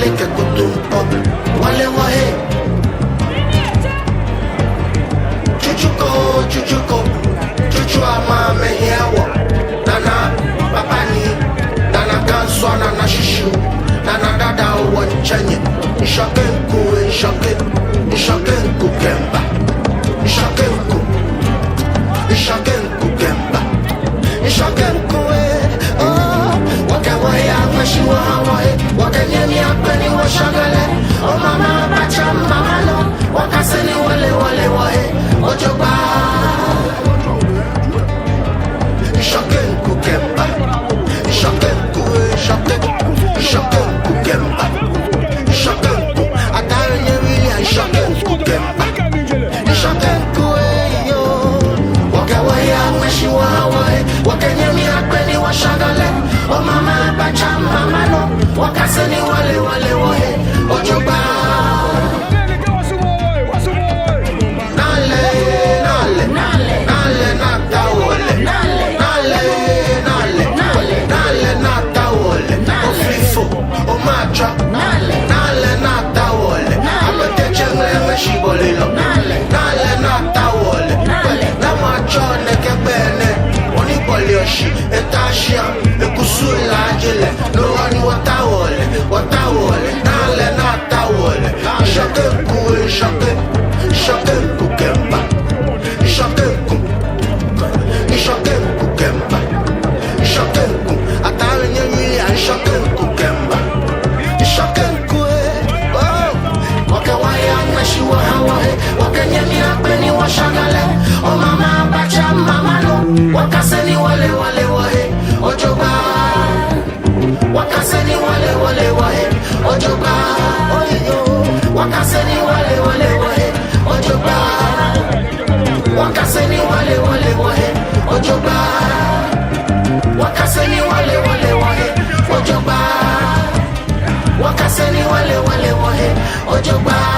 wale ke kutumpo wale wahe chuchuko chuchu ama mehiawo nana papani nana kanswa nana shishu nana dada wanchenye ishakenku kemba ishakenku kemba ishakenku wakawaya mashiwa hawae wakanyemi apeni washagale o mama bacha mama no wakaseni wale wae ojoba ishakenku kemba ishakenku kemba ishakenku atanye wili ishakenku kemba ishakenku yo wakawaya mashiwa hawae wakanyemi apeni washagale o mama bacha mama no wakaseni wale wae ojoba nale natawole nale natawole oflifo o macha nale natawole abetejengle meshibolilo nale natawole na macho nekebene onibolioshi etashia ekusula ajele no ani watawole nale natawole shakenku kemba ishakenku kemba ishakenku atari nyeri ishakenku kemba ishakenku wakawaya meshiwa hawae wakanyemi apeni washagale o mama bacha mama no wakaseni wale wae ojoba wakaseni wale wae ojoba oyo wakaseni wale wae